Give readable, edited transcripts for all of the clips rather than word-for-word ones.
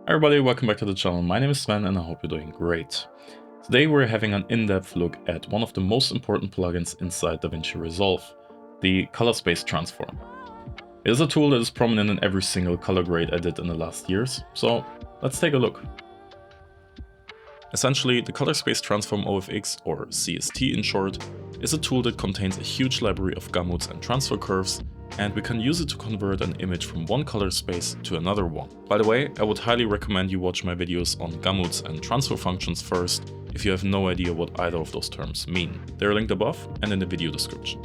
Hi everybody, welcome back to the channel. My name is Sven and I hope you're doing great. Today we're having an in-depth look at one of the most important plugins inside DaVinci Resolve, the Color Space Transform. It is a tool that is prominent in every single color grade I did in the last years, so let's take a look. Essentially, the Color Space Transform OFX, or CST in short, is a tool that contains a huge library of gamuts and transfer curves, and we can use it to convert an image from one color space to another one. By the way, I would highly recommend you watch my videos on gamuts and transfer functions first if you have no idea what either of those terms mean. They're linked above and in the video description.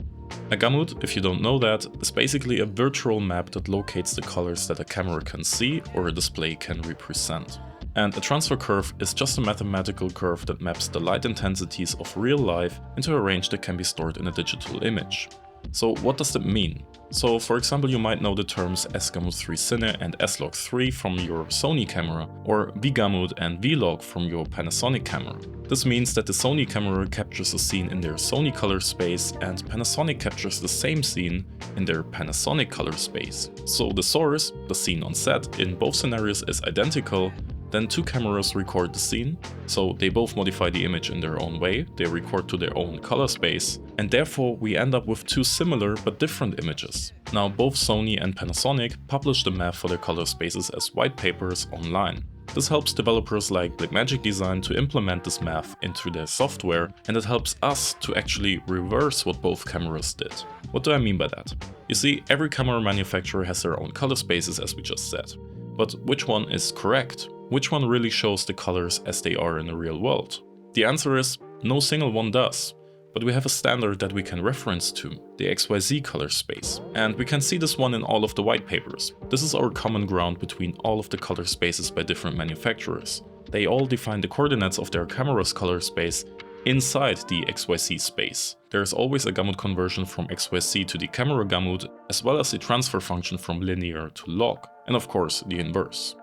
A gamut, if you don't know that, is basically a virtual map that locates the colors that a camera can see or a display can represent. And a transfer curve is just a mathematical curve that maps the light intensities of real life into a range that can be stored in a digital image. So what does that mean? So for example, you might know the terms S-Gamut3 Cine and S-Log3 from your Sony camera, or V-Gamut and V-Log from your Panasonic camera. This means that the Sony camera captures a scene in their Sony color space and Panasonic captures the same scene in their Panasonic color space. So the source, the scene on set, in both scenarios is identical. Then two cameras record the scene, so they both modify the image in their own way, they record to their own color space, and therefore we end up with two similar but different images. Now both Sony and Panasonic publish the map for their color spaces as white papers online. This helps developers like Blackmagic Design to implement this math into their software, and it helps us to actually reverse what both cameras did. What do I mean by that? You see, every camera manufacturer has their own color spaces, as we just said. But which one is correct? Which one really shows the colors as they are in the real world? The answer is no single one does, but we have a standard that we can reference to, the XYZ color space, and we can see this one in all of the white papers. This is our common ground between all of the color spaces by different manufacturers. They all define the coordinates of their camera's color space inside the XYZ space. There is always a gamut conversion from XYZ to the camera gamut, as well as a transfer function from linear to log, and of course the inverse.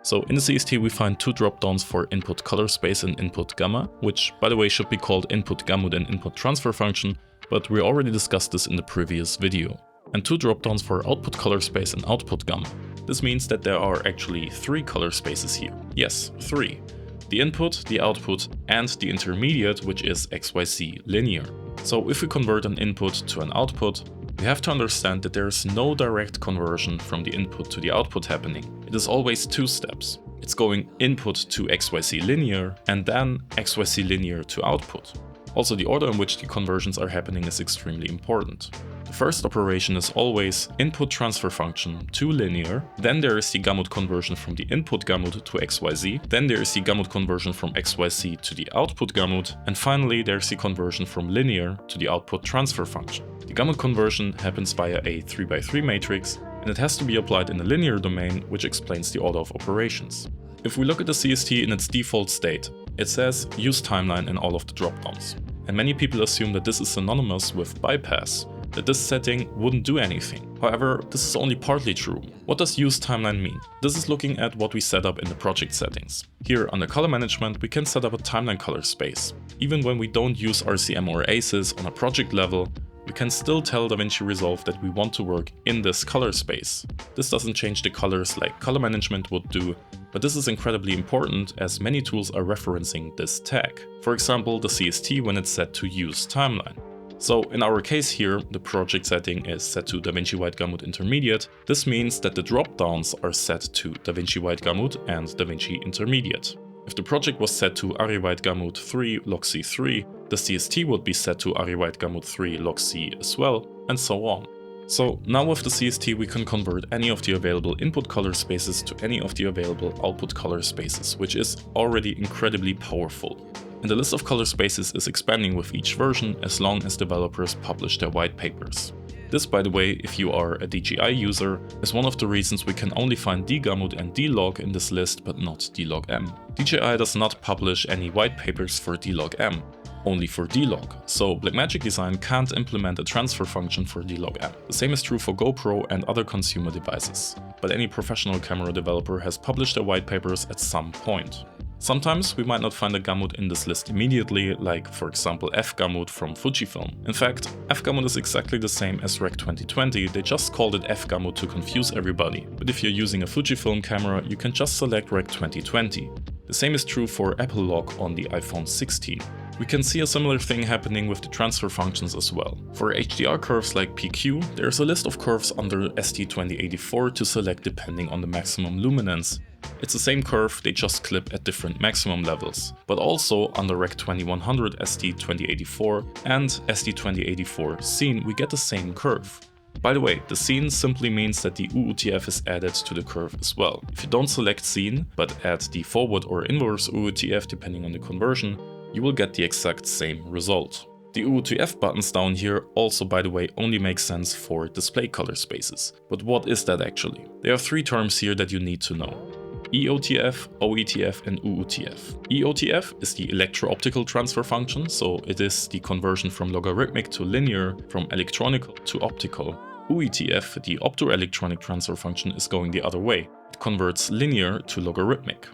So in the CST we find two dropdowns for input color space and input gamma, which by the way should be called input gamut and input transfer function, but we already discussed this in the previous video. And two dropdowns for output color space and output gamma. This means that there are actually three color spaces here. Yes, three. The input, the output, and the intermediate, which is XYZ linear. So if we convert an input to an output, we have to understand that there is no direct conversion from the input to the output happening. It is always two steps. It's going input to XYZ linear and then XYZ linear to output. Also, the order in which the conversions are happening is extremely important. The first operation is always input transfer function to linear, then there is the gamut conversion from the input gamut to XYZ, then there is the gamut conversion from XYZ to the output gamut, and finally there is the conversion from linear to the output transfer function. The gamut conversion happens via a 3x3 matrix, and it has to be applied in the linear domain, which explains the order of operations. If we look at the CST in its default state, it says use timeline in all of the dropdowns. And many people assume that this is synonymous with bypass, that this setting wouldn't do anything. However, this is only partly true. What does use timeline mean? This is looking at what we set up in the project settings. Here under color management, we can set up a timeline color space. Even when we don't use RCM or ACES on a project level, we can still tell DaVinci Resolve that we want to work in this color space. This doesn't change the colors like color management would do, but this is incredibly important as many tools are referencing this tag. For example, the CST when it's set to use timeline. So in our case here, the project setting is set to DaVinci White Gamut Intermediate. This means that the dropdowns are set to DaVinci White Gamut and DaVinci Intermediate. If the project was set to Ari White Gamut 3 log C3, the CST would be set to Ari White Gamut 3 log C as well, and so on. So now with the CST we can convert any of the available input color spaces to any of the available output color spaces, which is already incredibly powerful. And the list of color spaces is expanding with each version as long as developers publish their white papers. This, by the way, if you are a DJI user, is one of the reasons we can only find dgamut and dlog in this list but not dlogm. DJI does not publish any white papers for dlogm, only for dlog, so Blackmagic Design can't implement a transfer function for dlogm. The same is true for GoPro and other consumer devices, but any professional camera developer has published their white papers at some point. Sometimes we might not find a gamut in this list immediately, like for example F-gamut from Fujifilm. In fact, F-gamut is exactly the same as Rec 2020, they just called it F-gamut to confuse everybody. But if you're using a Fujifilm camera, you can just select Rec 2020. The same is true for Apple Lock on the iPhone 16. We can see a similar thing happening with the transfer functions as well. For HDR curves like PQ, there's a list of curves under ST2084 to select depending on the maximum luminance. It's the same curve, they just clip at different maximum levels. But also under Rec 2100 ST2084 and ST2084 Scene we get the same curve. By the way, the scene simply means that the UUTF is added to the curve as well. If you don't select scene, but add the forward or inverse UUTF depending on the conversion, you will get the exact same result. The UUTF buttons down here also, by the way, only make sense for display color spaces. But what is that actually? There are three terms here that you need to know. EOTF, OETF and UUTF. EOTF is the electro-optical transfer function, so it is the conversion from logarithmic to linear, from electronical to optical. UETF, the optoelectronic transfer function, is going the other way. It converts linear to logarithmic.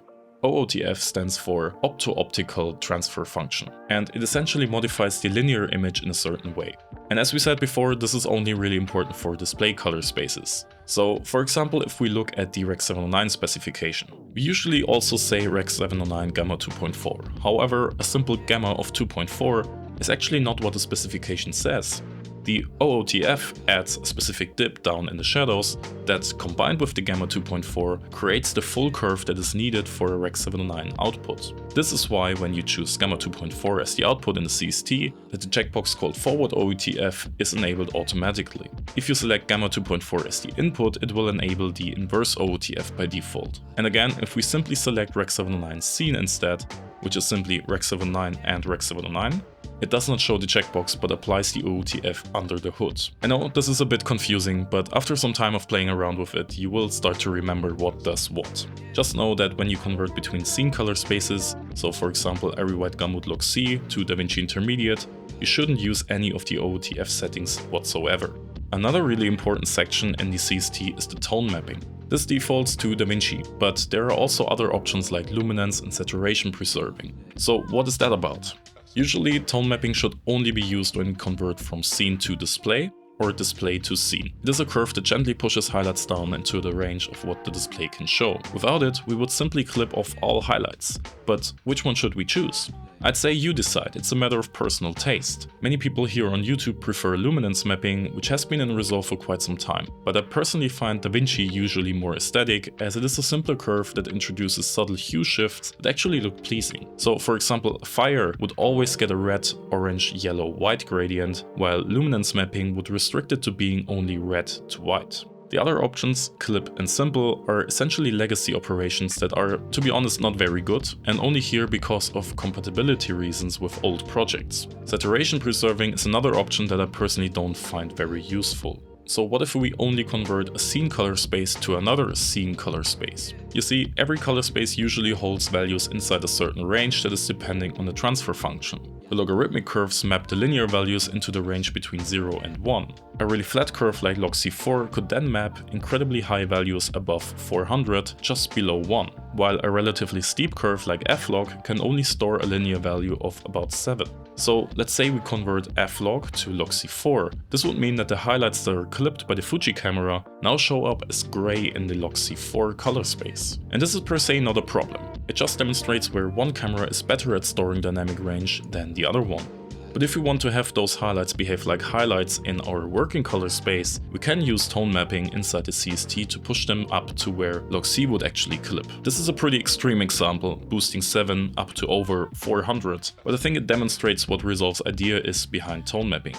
OOTF stands for opto-optical transfer function, and it essentially modifies the linear image in a certain way. And as we said before, this is only really important for display color spaces. So, for example, if we look at the Rec 709 specification, we usually also say Rec 709 gamma 2.4. However, a simple gamma of 2.4 is actually not what the specification says. The OOTF adds a specific dip down in the shadows that, combined with the gamma 2.4, creates the full curve that is needed for a Rec 709 output. This is why when you choose gamma 2.4 as the output in the CST, that the checkbox called forward OOTF is enabled automatically. If you select gamma 2.4 as the input, it will enable the inverse OOTF by default. And again, if we simply select Rec 709 Scene instead, which is simply Rec 709 and Rec 709, it does not show the checkbox but applies the OOTF under the hood. I know this is a bit confusing, but after some time of playing around with it, you will start to remember what does what. Just know that when you convert between scene color spaces, so for example every white gamut log C to DaVinci Intermediate, you shouldn't use any of the OOTF settings whatsoever. Another really important section in the CST is the tone mapping. This defaults to DaVinci, but there are also other options like luminance and saturation preserving. So what is that about? Usually, tone mapping should only be used when we convert from scene to display or display to scene. It is a curve that gently pushes highlights down into the range of what the display can show. Without it, we would simply clip off all highlights. But which one should we choose? I'd say you decide, it's a matter of personal taste. Many people here on YouTube prefer luminance mapping, which has been in Resolve for quite some time, but I personally find DaVinci usually more aesthetic, as it is a simpler curve that introduces subtle hue shifts that actually look pleasing. So for example, fire would always get a red, orange, yellow, white gradient, while luminance mapping would restrict it to being only red to white. The other options, clip and simple, are essentially legacy operations that are, to be honest, not very good, and only here because of compatibility reasons with old projects. Saturation preserving is another option that I personally don't find very useful. So what if we only convert a scene color space to another scene color space? You see, every color space usually holds values inside a certain range that is depending on the transfer function. The logarithmic curves map the linear values into the range between 0 and 1. A really flat curve like log C4 could then map incredibly high values above 400 just below 1, while a relatively steep curve like F-log can only store a linear value of about 7. So let's say we convert F-log to log C4. This would mean that the highlights that are clipped by the Fuji camera now show up as gray in the log C4 color space. And this is per se not a problem. It just demonstrates where one camera is better at storing dynamic range than the other one. But if we want to have those highlights behave like highlights in our working color space, we can use tone mapping inside the CST to push them up to where log C would actually clip. This is a pretty extreme example, boosting 7 up to over 400, but I think it demonstrates what Resolve's idea is behind tone mapping.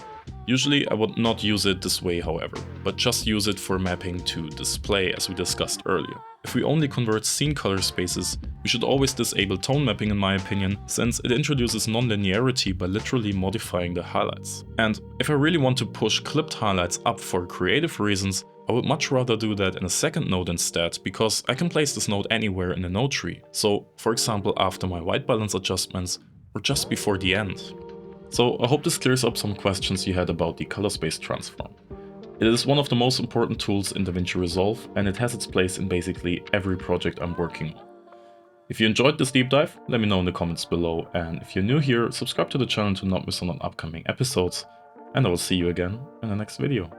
Usually I would not use it this way, however, but just use it for mapping to display as we discussed earlier. If we only convert scene color spaces, we should always disable tone mapping in my opinion, since it introduces non-linearity by literally modifying the highlights. And if I really want to push clipped highlights up for creative reasons, I would much rather do that in a second node instead, because I can place this node anywhere in the node tree. So, for example, after my white balance adjustments, or just before the end. So I hope this clears up some questions you had about the Color Space Transform. It is one of the most important tools in DaVinci Resolve, and it has its place in basically every project I'm working on. If you enjoyed this deep dive, let me know in the comments below, and if you're new here, subscribe to the channel to not miss out on upcoming episodes, and I will see you again in the next video.